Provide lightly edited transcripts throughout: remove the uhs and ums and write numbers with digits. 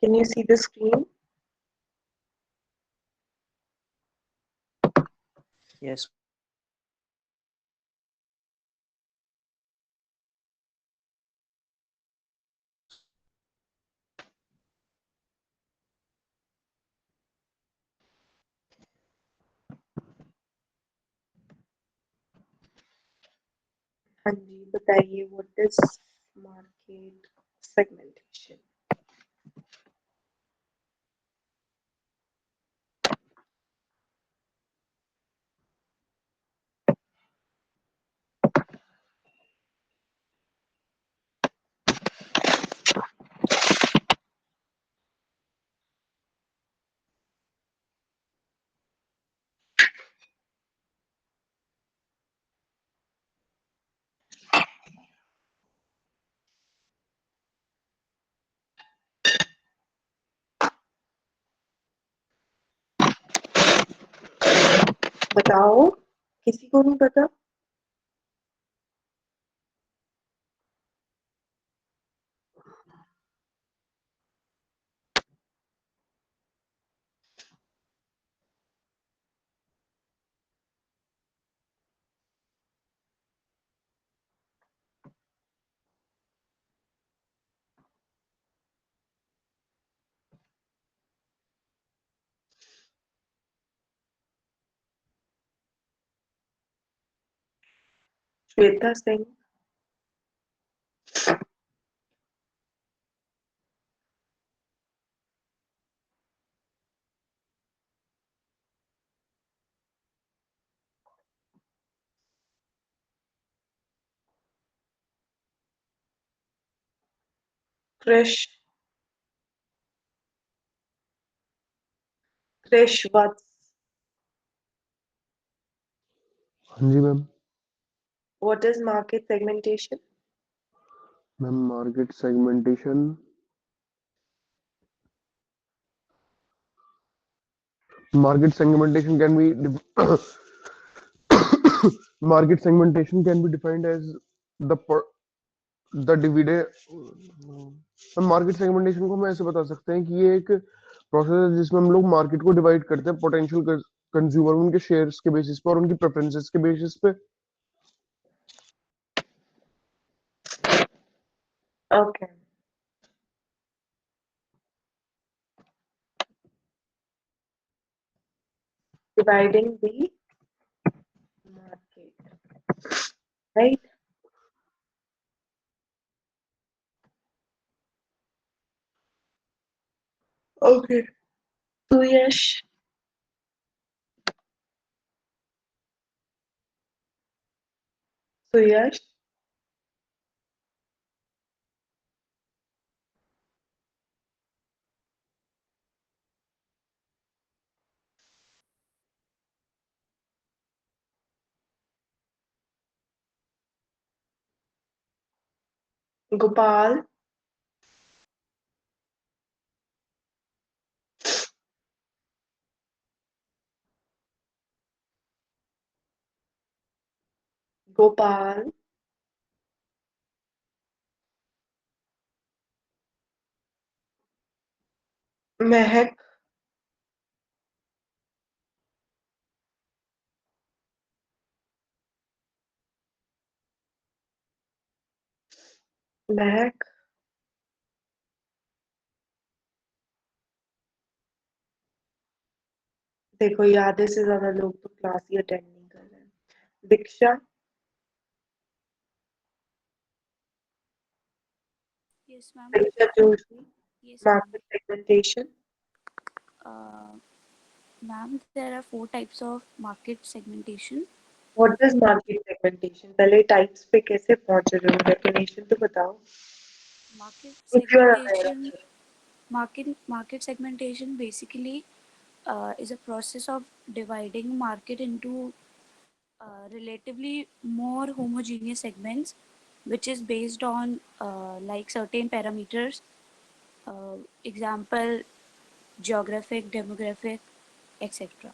Can you see the screen? Yes. हाँ जी, बताइए what is market segmentation? बताओ, किसी को नहीं पता? श्वेता सिंह, क्रिश, क्रिश वत्स, हाँ जी ma'am. what is market segmentation? Ma'am market segmentation can be market segmentation can be defined as the divided। हम मार्केट सेगमेंटेशन को हम ऐसे बता सकते हैं कि ये एक प्रोसेस है जिसमें हम लोग मार्केट को डिवाइड करते हैं पोटेंशियल कंज्यूमर उनके शेयर्स के बेसिस पे और उनकी प्रेफरेंसेस के बेसिस पे। Okay. Dividing the market, right? Okay. Suyash, Suyash, Gopal, Gopal, Mehak, Mehak, देखो ये आधे से ज्यादा लोग तो क्लास ही अटेंड नहीं कर रहे हैं। दीक्षा, Yes, ma'am. Diksha Joshi, Yes, ma'am. market segmentation. Ma'am, there are 4 types of market segmentation. What is market segmentation? पहले types पे कैसे पहुंच रहे हो? Definition तो बताओ। Market If you are aware of segmentation, it. market segmentation basically is a process of dividing market into relatively more homogeneous segments, which is based on like certain parameters. Example, geographic, demographic, etc.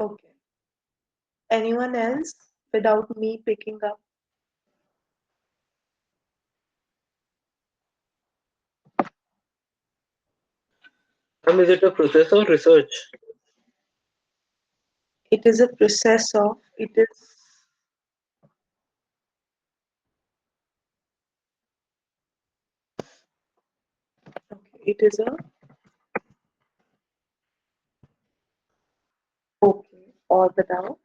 Okay. Anyone else without me picking up? Is it a process or research? It is a process of, it is, okay, it is a, okay, और बताओ.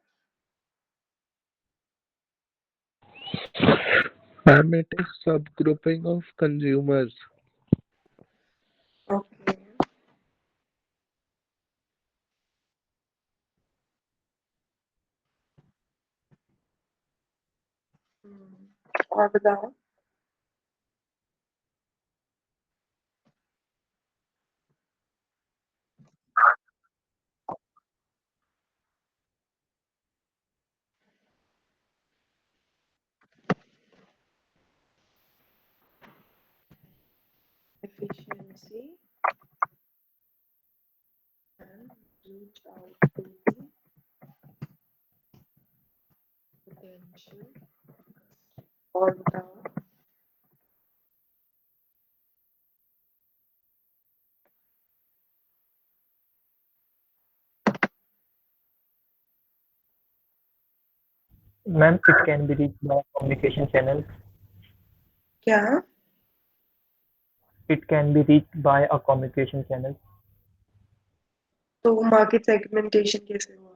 It is subgrouping of consumers. Okay. और बताओ. Efficiency and reach out to the potential. और बताओ. Ma'am, it can be reached by communication channels. क्या? It can be reached by a communication channel. तो market segmentation कैसे हुआ?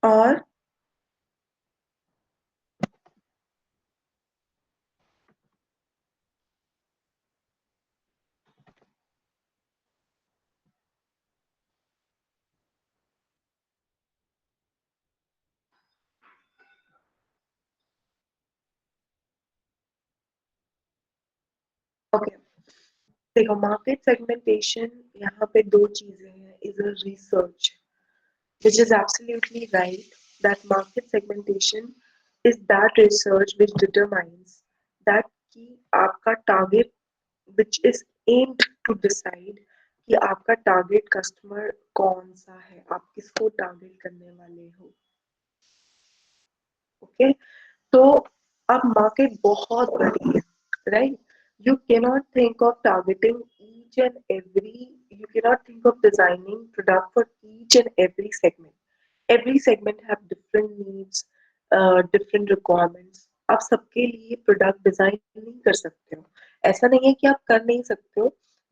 और okay, देखो मार्केट सेगमेंटेशन यहाँ पे दो चीजें हैं. Is a research which is absolutely right that market segmentation is that research which determines that कि आपका target which is aimed to decide कि आपका target customer कौन सा है, आप किसको target करने वाले हो. ओके, तो अब मार्केट बहुत बड़ी है, right? You cannot think of targeting each and every, you cannot think of designing product for each and every segment. Every segment have different needs, different requirements. आप सबके लिए प्रोडक्ट डिजाइन नहीं कर सकते हो. ऐसा नहीं है कि आप कर नहीं सकते हो,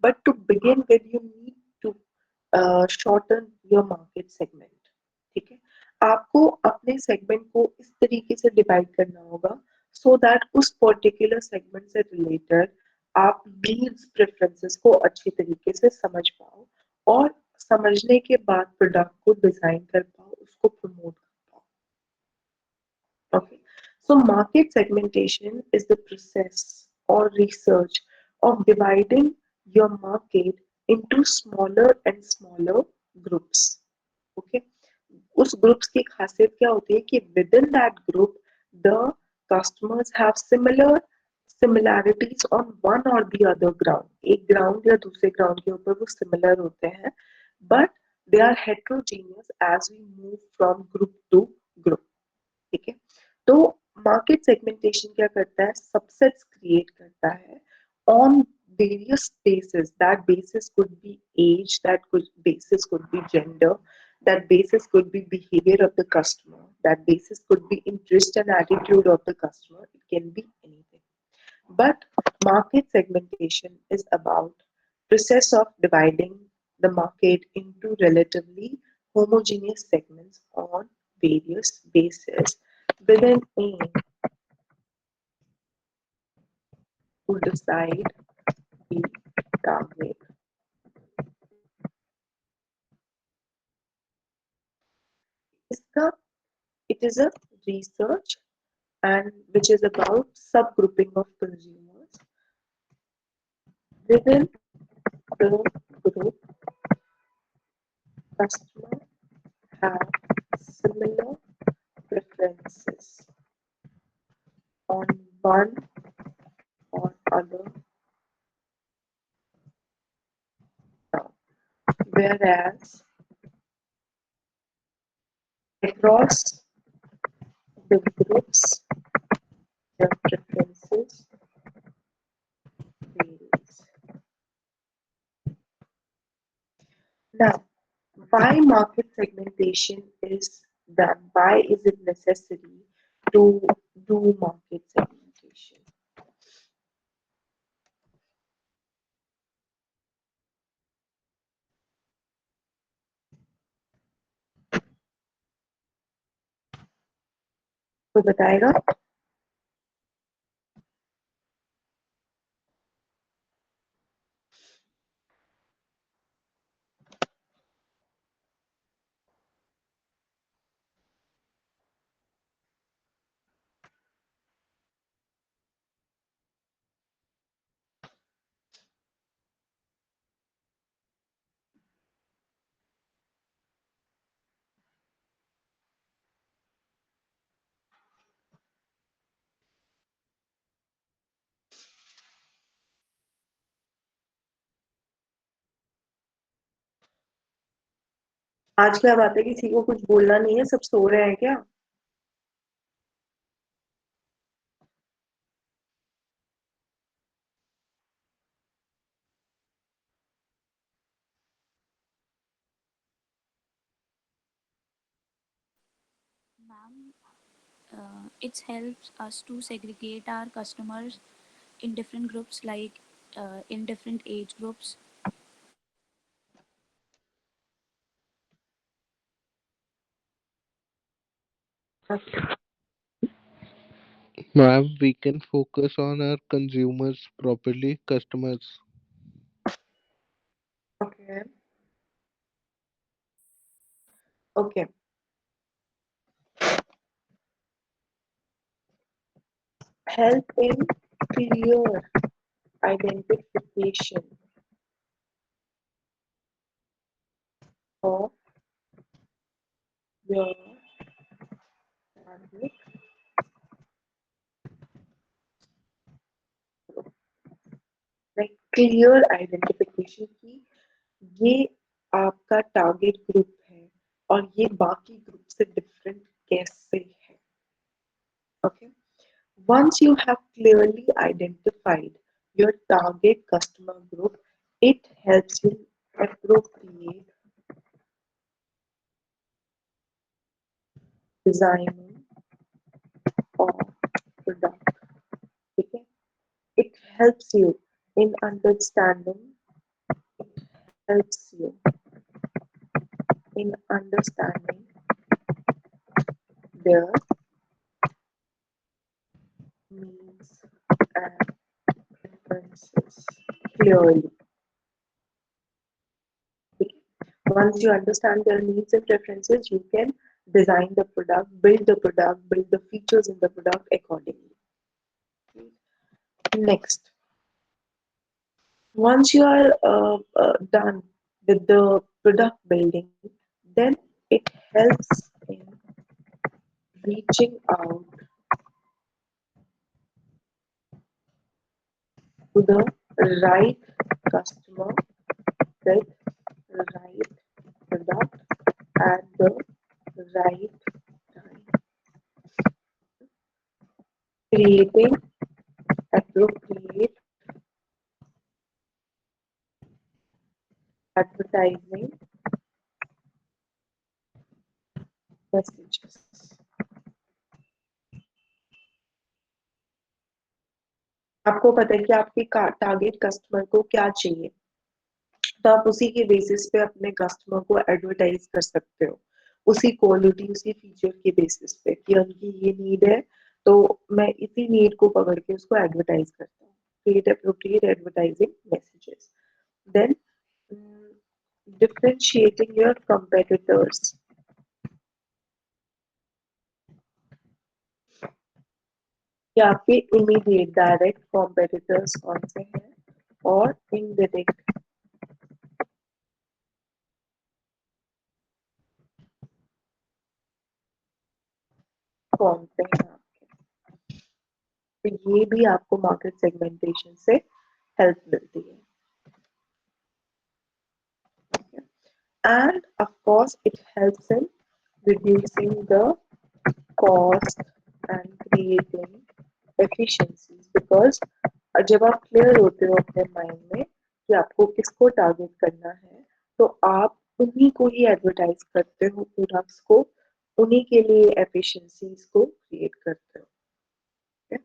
but to begin with you need to shorten your market segment. ठीक है, आपको अपने सेगमेंट को इस तरीके से डिवाइड करना होगा सो दैट उस पर्टिकुलर सेगमेंट से रिलेटेड आप नीड्स प्रेफरेंसेस को अच्छी तरीके से समझ पाओ और समझने के बाद प्रोडक्ट को डिजाइन कर पाओ, उसको प्रमोट कर पाओ. Okay, so market segmentation is the process or research of dividing your market into smaller and smaller groups. Okay, उस ग्रुप्स की खासियत क्या होती है कि within that group the customers have similarities on one or the other ground. एक ground या दूसरे ground के ऊपर वो similar होते हैं, but they are heterogeneous as we move from group to group. ठीक है, तो मार्केट सेगमेंटेशन क्या करता है? सबसेट्स क्रिएट करता है on various bases. That basis could be age, that could basis could be gender, that basis could be behavior of the customer, that basis could be interest and attitude of the customer. It can be anything, but market segmentation is about process of dividing the market into relatively homogeneous segments on various bases with an aim to decide the target. इसका it is a research and which is about subgrouping of consumers within the group customer have similar preferences on one or other now. Whereas across the groups, their preferences varies. Now, why market segmentation is done? Why is it necessary to do market segmentation? तो बताएगा आज क्या बात है किसी को कुछ बोलना नहीं है सब सो रहे हैं क्या Ma'am, it helps us to segregate our customers in different groups, like in different age groups. Ma'am, we can focus on our consumers properly, customers. okay okay help in clear identification of your target like clear identification की ये आपका target group है और ये बाकी group से different कैसे है okay once you have clearly identified your target customer group it helps you appropriate designing or product okay it helps you in understanding helps you in understanding their needs and preferences clearly. Okay. Once you understand their needs and preferences, you can design the product, build the features in the product accordingly. Next, once you are done with the product building, then it helps in reaching out to the right customer with the right product at the right time. Creating appropriate advertising messages. आपको पता है कि आपके target customer को क्या चाहिए तो आप उसी के बेसिस पे अपने कस्टमर को एडवर्टाइज कर सकते हो उसी क्वालिटी उसी फीचर के बेसिस पे कि उनकी ये नीड है तो मैं इसी नीड को पकड़ के उसको एडवर्टाइज करता हूँ create appropriate advertising messages then differentiating your competitors कि आपके इमीडिएट डायरेक्ट कॉम्पिटिटर्स कौन से हैं और इनडायरेक्ट कौन से हैं आपके, तो ये भी आपको मार्केट सेगमेंटेशन से हेल्प मिलती है। And of course it helps in reducing the cost and creating efficiencies, because जब आप क्लियर होते हो अपने माइंड में कि आपको किसको टारगेट करना है, तो आप उन्हीं को ही एडवर्टाइज करते हो, प्रोडक्ट्स को, उन्हीं के लिए एफिशिएंसीज को क्रिएट करते हो। okay?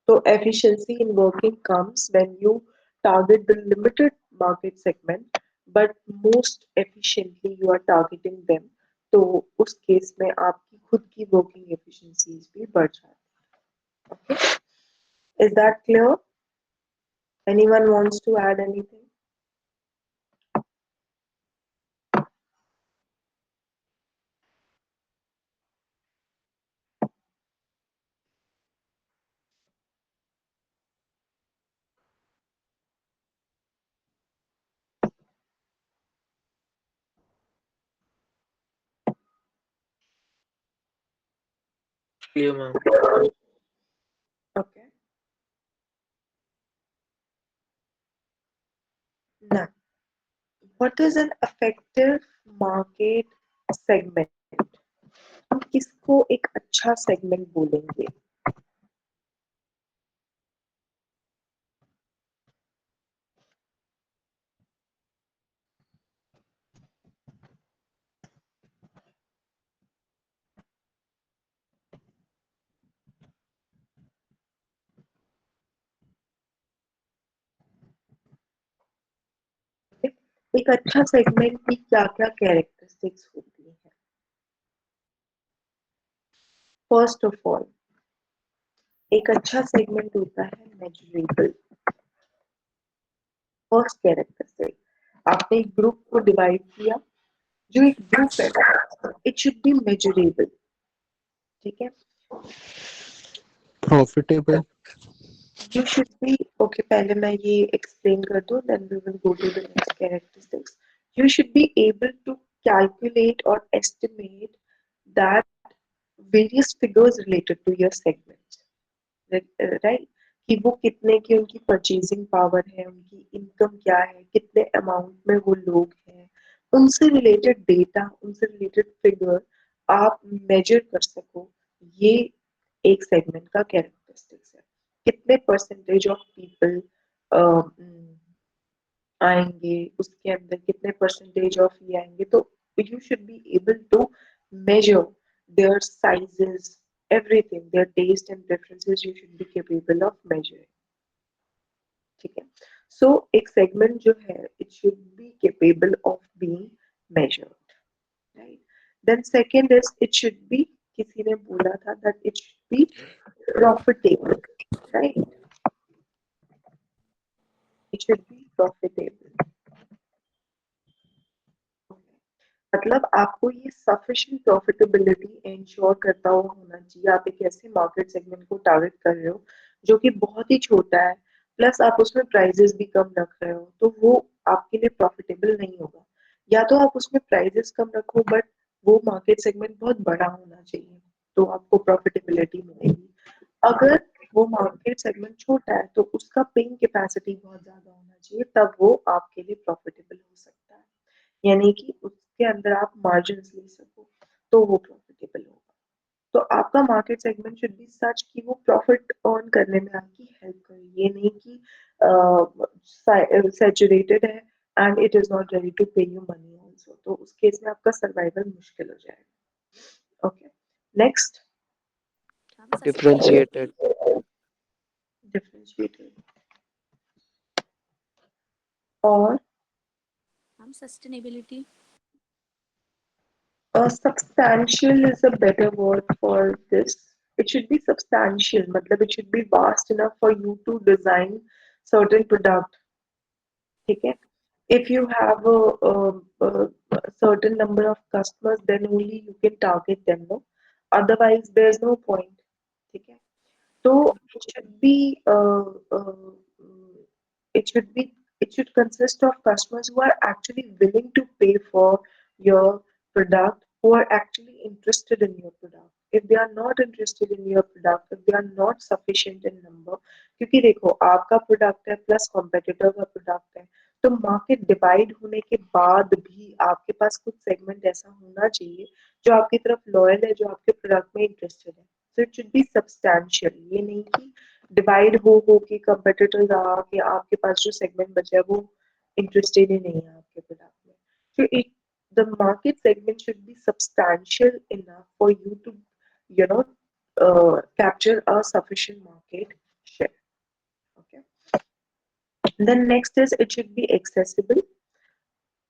So efficiency in working comes when you target the limited market segment, but most efficiently you are targeting them. तो उस केस में आपकी खुद की वर्किंग एफिशिएंसीज भी बढ़ जाती है। Okay? Is that clear? Anyone wants to add anything? Clear, ma'am. Okay. Now, what is an effective market segment? हम किसको एक अच्छा सेगमेंट बोलेंगे? एक अच्छा सेगमेंट की क्या क्या कैरेक्टरिस्टिक्स होती हैं? फर्स्ट ऑफ ऑल, एक अच्छा सेगमेंट होता है मेजरेबल। फर्स्ट कैरेक्टरिस्टिक, आपने एक ग्रुप को डिवाइड किया, जो एक ग्रुप है, इट शुड बी मेजरेबल। ठीक है, Profitable. you should be okay, पहले मैं ये explain कर दूं, then we will go to the next characteristics. You should be able to calculate or estimate that various figures related to your segment, right? कि वो कितने की उनकी परचेजिंग पावर है, उनकी इनकम क्या है, कितने अमाउंट में वो लोग हैं, उनसे रिलेटेड डेटा, उनसे रिलेटेड फिगर आप मेजर कर सको, ये एक सेगमेंट का कैरेक्टरिस्टिक्स है। कितने परसेंटेज ऑफ पीपल आएंगे, उसके अंदर कितने परसेंटेज ऑफ ये आएंगे, तो you should be able to measure their sizes, everything, their taste and preferences, you should be capable of measuring. ठीक है, so एक segment जो है, it should be capable of being measured, right? Then second is it should be, किसी ने बोला था that it should be profitable, right? It should be profitable. मतलब आपको ये सफिशिएंट प्रॉफिटेबिलिटी इंश्योर करता हुआ होना चाहिए। आप एक ऐसे मार्केट सेगमेंट को टारगेट कर रहे हो जो कि बहुत ही छोटा है, प्लस आप उसमें प्राइजेस भी कम रख रहे हो, तो वो आपके लिए प्रॉफिटेबल नहीं होगा। या तो आप उसमें प्राइजेस कम रखो, बट वो मार्केट सेगमेंट बहुत बड़ा होना चाहिए, तो आपको प्रॉफिटेबिलिटी मिलेगी। अगर वो मार्केट सेगमेंट छोटा है, तो उसका पेइंग कैपेसिटी बहुत ज्यादा होना चाहिए, तब वो आपके लिए प्रॉफिटेबल हो सकता है, यानी कि उसके अंदर आप मार्जिन ले सको, तो वो प्रॉफिटेबल होगा। तो आपका मार्केट सेगमेंट शुड बी सच कि वो प्रॉफिट अर्न करने में आपकी हेल्प करे, ये नहीं कि सैचुरेटेड है and it is not ready to पे यू मनी आल्सो, तो उस केस में आपका सर्वाइवल मुश्किल हो जाएगा। ओके, नेक्स्ट, हम Differentiated. डिफरेंशिएटेड, और sustainability. Substantial is a better word for this. It should be substantial, matlab it should be vast enough for you to design certain product. ठीक है? If you have a certain number of customers, then only you can target them, no? Otherwise, there's no point. ठीक है? So it should be it should be it should consist of customers who are actually willing to pay for your product, who are actually interested in your product. if they are not interested in your product, if they are not sufficient in number, क्योंकि देखो आपका product है plus competitor का product है, तो market divide होने के बाद भी आपके पास कुछ सेगमेंट ऐसा होना चाहिए जो आपकी तरफ लॉयल है, जो आपके प्रोडक्ट में इंटरेस्टेड है. So it should be substantial. ये नहीं कि डिवाइड हो के कंपेटिटर्स आके आपके पास जो सेगमेंट बचा है वो इंटरेस्टेड ही नहीं है आपके प्रोडक्ट में. So the market segment should be substantial enough for you to, you know, capture a sufficient market share. Okay. Then next is it should be accessible.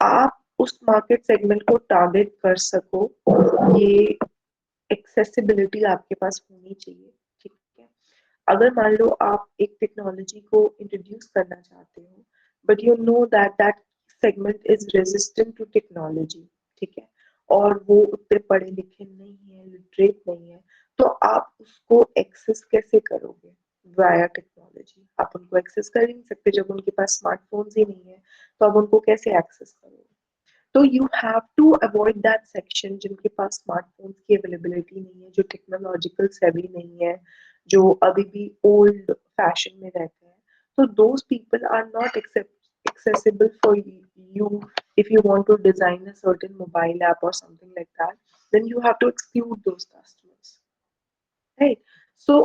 आप उस मार्केट सेगमेंट को टारगेट कर सको, ये एक्सेसिबिलिटी आपके पास होनी चाहिए. ठीक है. अगर मान लो आप एक टेक्नोलॉजी को इंट्रोड्यूस करना चाहते हो, but you know that that segment is resistant to technology, ठीक है, और वो उतने पढ़े लिखे नहीं है, लिटरेट नहीं है, तो आप उसको एक्सेस कैसे करोगे? Via technology. आप उनको एक्सेस कर ही नहीं सकते जब उनके पास स्मार्टफोन्स ही नहीं है, तो आप उनको कैसे एक्सेस करोगे? तो you have to avoid that section जिनके पास स्मार्टफोन्स की अवेलेबिलिटी नहीं है, जो टेक्नोलॉजिकल सेवी नहीं है, जो अभी भी ओल्ड फैशन में रहते हैं. तो those people are not accessible for you if you want to design a certain mobile app or something like that. Then you have to exclude those customers, right? So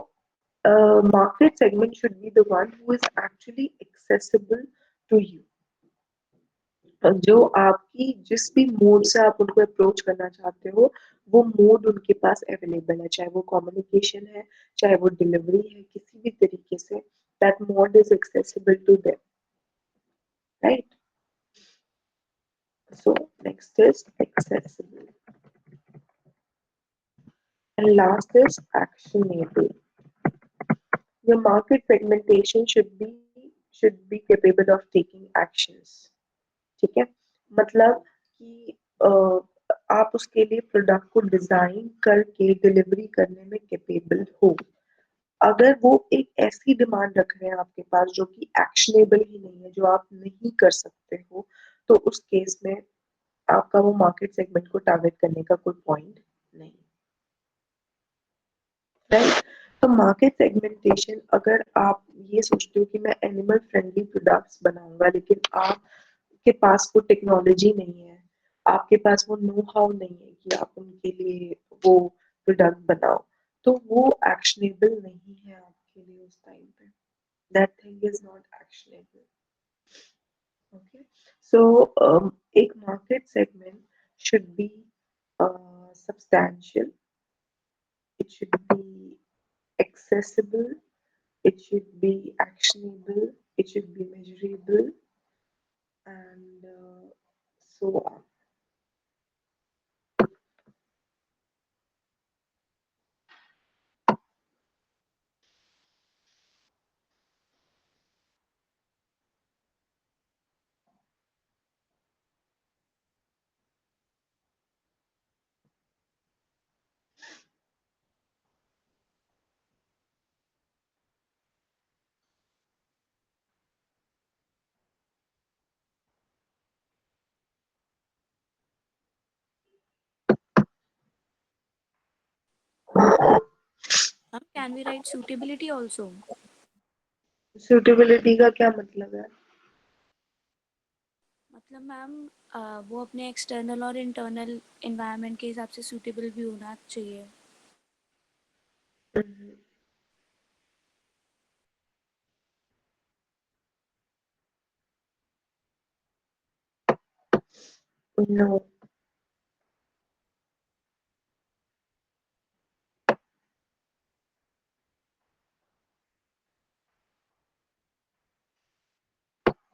market segment should be the one who is actually accessible to you. जो आपकी जिस भी mode से आप उनको approach करना चाहते हो, वो मोड उनके पास अवेलेबल है, चाहे वो कम्युनिकेशन है, चाहे वो डिलीवरी है, किसी भी तरीके से that mode is accessible to them, right? So next is accessible and last is actionable. Your market segmentation should be capable of taking actions. ठीक है, मतलब कि आप उसके लिए प्रोडक्ट को डिजाइन करके डिलीवरी करने में कैपेबल हो. अगर वो एक ऐसी डिमांड रख रहे हैं आपके पास जो कि एक्शनेबल ही नहीं है, जो आप नहीं कर सकते हो, तो उस केस में आपका वो मार्केट सेगमेंट को टारगेट करने का कोई पॉइंट नहीं, राइट? तो मार्केट सेगमेंटेशन, अगर आप ये सोचते हो कि मैं एनिमल फ्रेंडली प्रोडक्ट्स बनाऊंगा लेकिन आपके पास वो टेक्नोलॉजी नहीं है, आपके पास वो नो हाउ नहीं है कि आप उनके लिए वो प्रोडक्ट बनाओ, तो वो एक्शनेबल नहीं है आपके लिए उस टाइम पे. That thing is not actionable. Okay. So एक market segment should be substantial, it should be accessible, it should be actionable, it should be measurable, and so on. Can we write suitability also? Suitability का क्या मतलब है? मतलब ma'am वो अपने external और internal environment के हिसाब से सूटेबल भी होना चाहिए. No.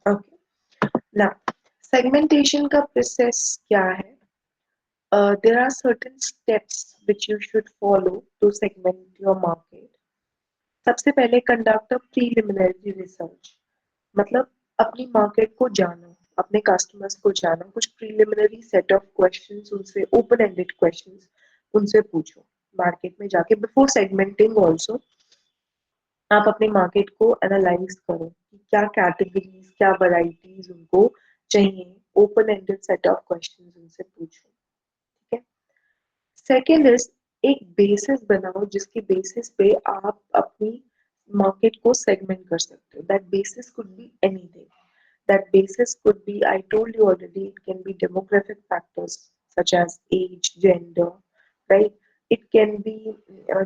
Okay. Now, segmentation का process क्या है? There are certain steps which you should follow to segment your market. सबसे पहले conduct a preliminary research. मतलब अपनी मार्केट को जानो, अपने कस्टमर्स को जानो, कुछ प्रीलिमिनरी सेट ऑफ क्वेश्चंस उनसे, ओपन एंडेड क्वेश्चंस उनसे पूछो मार्केट में जाके. बिफोर सेगमेंटिंग ऑल्सो आप अपने मार्केट को एनालाइज करो कि क्या कैटेगरीज, क्या वैरायटीज उनको चाहिए. Open ended set of questions उनसे पूछो. ठीक है. सेकेंड इज एक बेसिस बनाओ जिसके बेसिस पे आप अपनी मार्केट को सेगमेंट कर सकते हो. That basis could be anything. That basis could be, I told you already, it can be demographic factors such as age, gender, right? It can be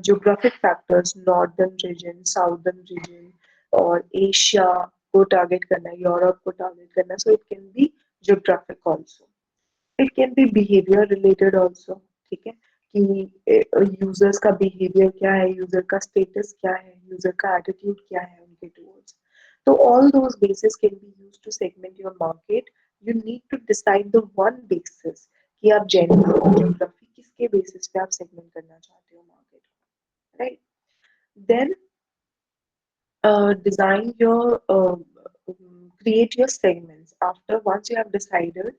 geographic factors, northern region, southern region, or Asia को target करना, Europe को target करना. So it can be geographic also. It can be behavior related also. ठीक है कि users का behaviour क्या है, यूजर का स्टेटस क्या है, यूजर का एटीट्यूड क्या है उनके towards. So all those bases can be used to segment your market. You need to decide the one basis कि आप gender और geography किसके basis पे आप segment करना चाहते हो market को, right? Then design your create your segments. After once you have decided,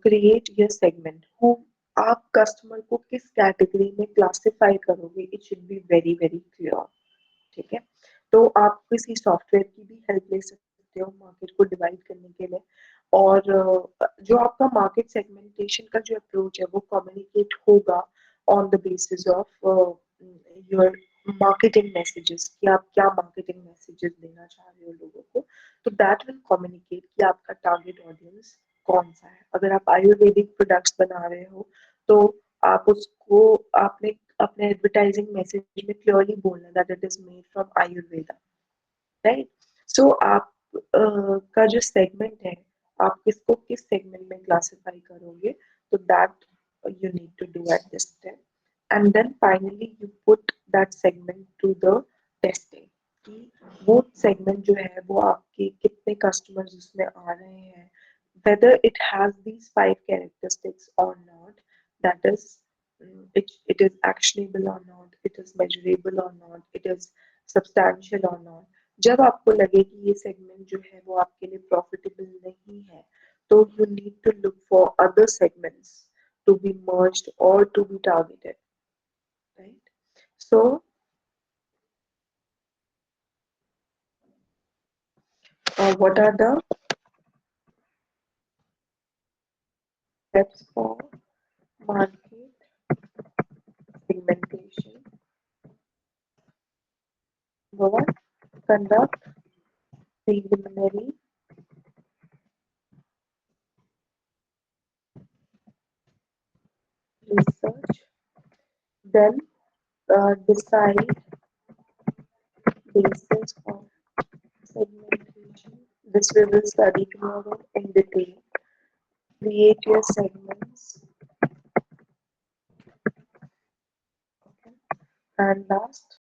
create your segment. Who आप कस्टमर को किस कैटेगरी में क्लासिफाई करोगे, it should be very very clear. ठीक है, तो आप किसी सॉफ्टवेयर की भी हेल्प ले सकते हो मार्केट को डिवाइड करने के लिए. और जो आपका मार्केट सेगमेंटेशन का जो अप्रोच है वो कम्युनिकेट होगा on the basis of your marketing messages कि आप क्या मार्केटिंग मैसेजेस देना चाह रहे हो लोगों को. तो दैट विल कम्युनिकेट कि आपका टारगेट ऑडियंस कौन सा है. अगर आप आयुर्वेदिक प्रोडक्ट्स बना रहे हो तो आप उसको आपने अपने एडवर्टाइजिंग मैसेज में क्लियरली बोलना that it is made from Ayurveda, right. So आप का जो सेगमेंट है आप किसको किस सेगमेंट में क्लासिफाई करोगे, तो that you need to do at this step. And then finally you put that segment to the testing कि वो segment जो है वो आपके कितने customers उसमें आ रहे हैं, whether it has these 5 characteristics or not, that is it is actionable or not, it is measurable or not, it is substantial or not. जब आपको लगे कि ये segment जो है वो आपके लिए profitable नहीं है, तो you need to look for other segments to be merged or to be targeted, right? So what are the steps for market segmentation? Number one, conduct preliminary research, then decide basis of segmentation. This we will study tomorrow in detail. Create your segments. Okay. And last,